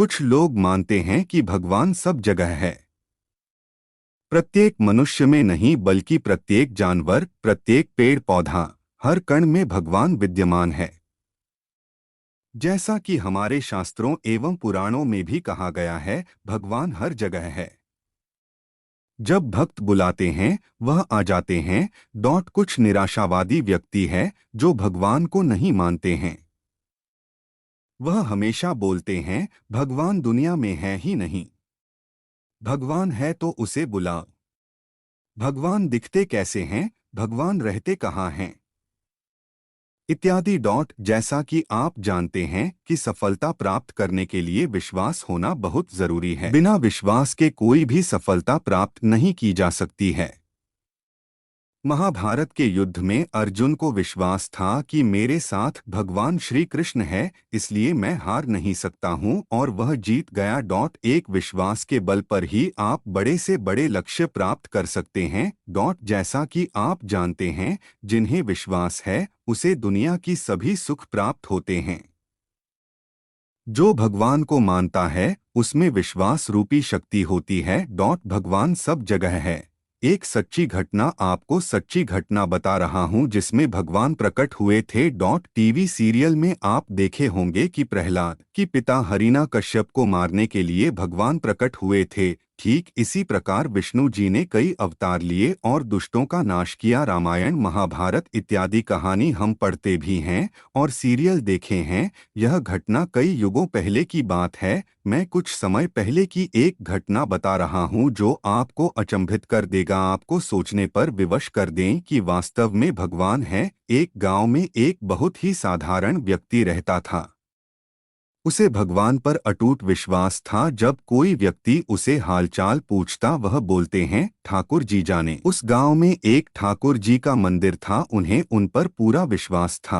कुछ लोग मानते हैं कि भगवान सब जगह है। प्रत्येक मनुष्य में नहीं बल्कि प्रत्येक जानवर, प्रत्येक पेड़ पौधा, हर कण में भगवान विद्यमान है। जैसा कि हमारे शास्त्रों एवं पुराणों में भी कहा गया है, भगवान हर जगह है। जब भक्त बुलाते हैं वह आ जाते हैं। कुछ निराशावादी व्यक्ति है जो भगवान को नहीं मानते हैं। वह हमेशा बोलते हैं भगवान दुनिया में है ही नहीं। भगवान है तो उसे बुलाओ। भगवान दिखते कैसे हैं, भगवान रहते कहाँ हैं, इत्यादि। जैसा कि आप जानते हैं कि सफलता प्राप्त करने के लिए विश्वास होना बहुत जरूरी है। बिना विश्वास के कोई भी सफलता प्राप्त नहीं की जा सकती है। महाभारत के युद्ध में अर्जुन को विश्वास था कि मेरे साथ भगवान श्री कृष्ण है, इसलिए मैं हार नहीं सकता हूं, और वह जीत गया। एक विश्वास के बल पर ही आप बड़े से बड़े लक्ष्य प्राप्त कर सकते हैं। जैसा कि आप जानते हैं, जिन्हें विश्वास है उसे दुनिया की सभी सुख प्राप्त होते हैं। जो भगवान को मानता है उसमें विश्वास रूपी शक्ति होती है। भगवान सब जगह है। एक सच्ची घटना आपको सच्ची घटना बता रहा हूं जिसमें भगवान प्रकट हुए थे। टीवी सीरियल में आप देखे होंगे कि प्रहलाद की पिता हिरण्यकश्यप को मारने के लिए भगवान प्रकट हुए थे। ठीक इसी प्रकार विष्णु जी ने कई अवतार लिए और दुष्टों का नाश किया। रामायण, महाभारत इत्यादि कहानी हम पढ़ते भी हैं और सीरियल देखे हैं। यह घटना कई युगों पहले की बात है। मैं कुछ समय पहले की एक घटना बता रहा हूं जो आपको अचंभित कर देगा, आपको सोचने पर विवश कर दें कि वास्तव में भगवान है। एक गांव में एक बहुत ही साधारण व्यक्ति रहता था। उसे भगवान पर अटूट विश्वास था। जब कोई व्यक्ति उसे हालचाल पूछता वह बोलते हैं ठाकुर जी जाने। उस गांव में एक ठाकुर जी का मंदिर था, उन्हें उन पर पूरा विश्वास था।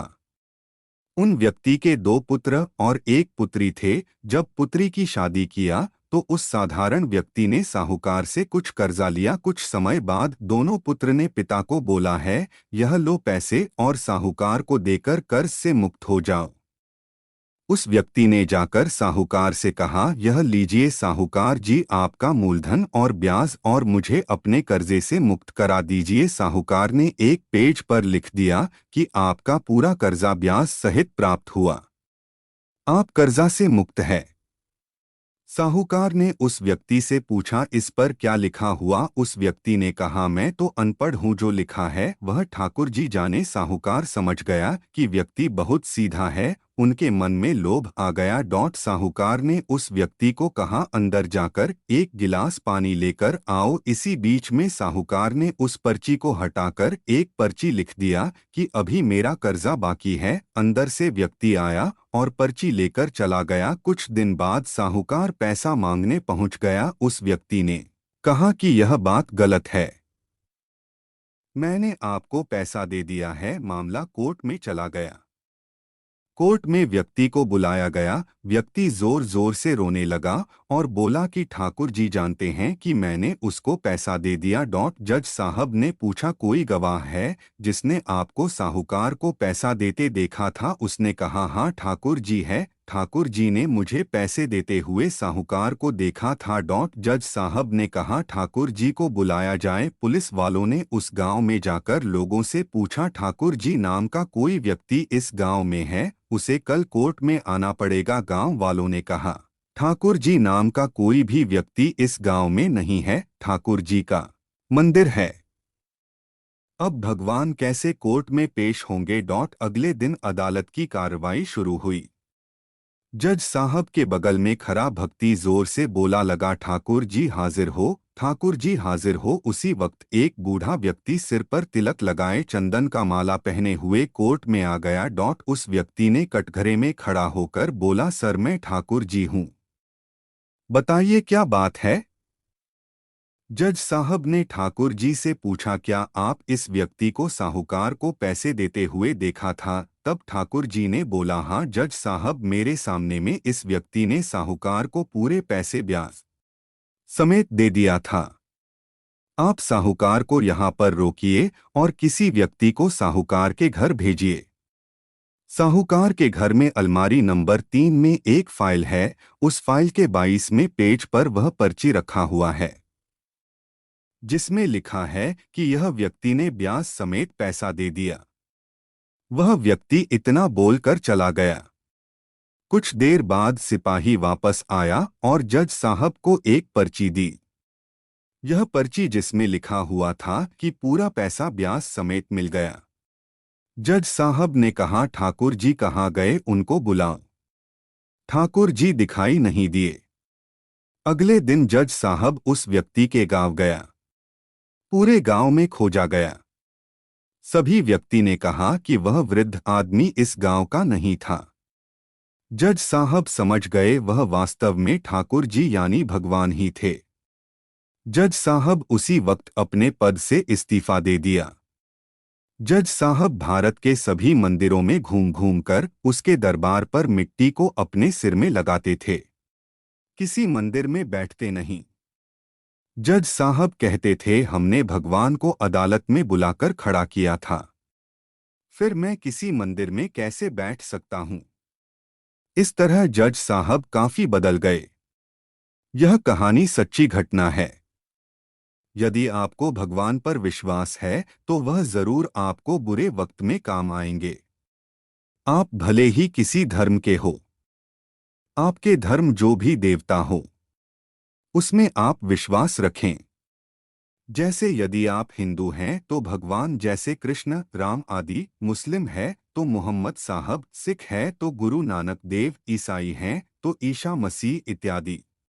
उन व्यक्ति के दो पुत्र और एक पुत्री थे। जब पुत्री की शादी किया तो उस साधारण व्यक्ति ने साहूकार से कुछ कर्जा लिया। कुछ समय बाद दोनों पुत्र ने पिता को बोला है, यह लो पैसे और साहूकार को देकर कर्ज से मुक्त हो जाओ। उस व्यक्ति ने जाकर साहूकार से कहा, यह लीजिए साहूकार जी आपका मूलधन और ब्याज, और मुझे अपने कर्जे से मुक्त करा दीजिए। साहूकार ने एक पेज पर लिख दिया कि आपका पूरा कर्जा ब्याज सहित प्राप्त हुआ, आप कर्जा से मुक्त है। साहूकार ने उस व्यक्ति से पूछा, इस पर क्या लिखा हुआ? उस व्यक्ति ने कहा, मैं तो अनपढ़ हूँ, जो लिखा है वह ठाकुर जी जाने। साहूकार समझ गया कि व्यक्ति बहुत सीधा है, उनके मन में लोभ आ गया। साहूकार ने उस व्यक्ति को कहा, अंदर जाकर एक गिलास पानी लेकर आओ। इसी बीच में साहूकार ने उस पर्ची को हटाकर एक पर्ची लिख दिया कि अभी मेरा कर्जा बाकी है। अंदर से व्यक्ति आया और पर्ची लेकर चला गया। कुछ दिन बाद साहूकार पैसा मांगने पहुंच गया। उस व्यक्ति ने कहा कि यह बात गलत है, मैंने आपको पैसा दे दिया है। मामला कोर्ट में चला गया। कोर्ट में व्यक्ति को बुलाया गया। व्यक्ति जोर जोर से रोने लगा और बोला कि ठाकुर जी जानते हैं कि मैंने उसको पैसा दे दिया। जज साहब ने पूछा, कोई गवाह है जिसने आपको साहूकार को पैसा देते देखा था? उसने कहा, हाँ ठाकुर जी है, ठाकुर जी ने मुझे पैसे देते हुए साहूकार को देखा था। जज साहब ने कहा, ठाकुर जी को बुलाया जाए। पुलिस वालों ने उस गांव में जाकर लोगों से पूछा, ठाकुर जी नाम का कोई व्यक्ति इस गांव में है? उसे कल कोर्ट में आना पड़ेगा। गांव वालों ने कहा, ठाकुर जी नाम का कोई भी व्यक्ति इस गांव में नहीं है, ठाकुर जी का मंदिर है। अब भगवान कैसे कोर्ट में पेश होंगे? अगले दिन अदालत की कार्रवाई शुरू हुई। जज साहब के बगल में खड़ा भक्ति जोर से बोला लगा, ठाकुर जी हाजिर हो, ठाकुर जी हाजिर हो। उसी वक्त एक बूढ़ा व्यक्ति सिर पर तिलक लगाए, चंदन का माला पहने हुए कोर्ट में आ गया। उस व्यक्ति ने कटघरे में खड़ा होकर बोला, सर मैं ठाकुर जी हूँ, बताइए क्या बात है? जज साहब ने ठाकुर जी से पूछा, क्या आप इस व्यक्ति को साहूकार को पैसे देते हुए देखा था? तब ठाकुर जी ने बोला, हाँ जज साहब, मेरे सामने में इस व्यक्ति ने साहूकार को पूरे पैसे ब्याज समेत दे दिया था। आप साहूकार को यहाँ पर रोकिए और किसी व्यक्ति को साहूकार के घर भेजिए। साहूकार के घर में अलमारी नंबर 3 में एक फाइल है। उस फाइल के 22वें पेज पर वह पर्ची रखा हुआ है जिसमें लिखा है कि यह व्यक्ति ने ब्याज समेत पैसा दे दिया। वह व्यक्ति इतना बोलकर चला गया। कुछ देर बाद सिपाही वापस आया और जज साहब को एक पर्ची दी। यह पर्ची जिसमें लिखा हुआ था कि पूरा पैसा ब्याज समेत मिल गया। जज साहब ने कहा, ठाकुर जी कहाँ गए, उनको बुलाओ। ठाकुर जी दिखाई नहीं दिए। अगले दिन जज साहब उस व्यक्ति के गांव गया। पूरे गांव में खोजा गया। सभी व्यक्ति ने कहा कि वह वृद्ध आदमी इस गांव का नहीं था। जज साहब समझ गए वह वास्तव में ठाकुर जी यानी भगवान ही थे। जज साहब उसी वक्त अपने पद से इस्तीफा दे दिया। जज साहब भारत के सभी मंदिरों में घूम घूम कर उसके दरबार पर मिट्टी को अपने सिर में लगाते थे। किसी मंदिर में बैठते नहीं। जज साहब कहते थे, हमने भगवान को अदालत में बुलाकर खड़ा किया था, फिर मैं किसी मंदिर में कैसे बैठ सकता हूं। इस तरह जज साहब काफी बदल गए। यह कहानी सच्ची घटना है। यदि आपको भगवान पर विश्वास है तो वह जरूर आपको बुरे वक्त में काम आएंगे। आप भले ही किसी धर्म के हो, आपके धर्म जो भी देवता हो उसमें आप विश्वास रखें। जैसे यदि आप हिंदू हैं तो भगवान जैसे कृष्ण, राम आदि, मुस्लिम है तो मोहम्मद साहब, सिख है तो गुरु नानक देव, ईसाई हैं तो ईसा मसीह इत्यादि।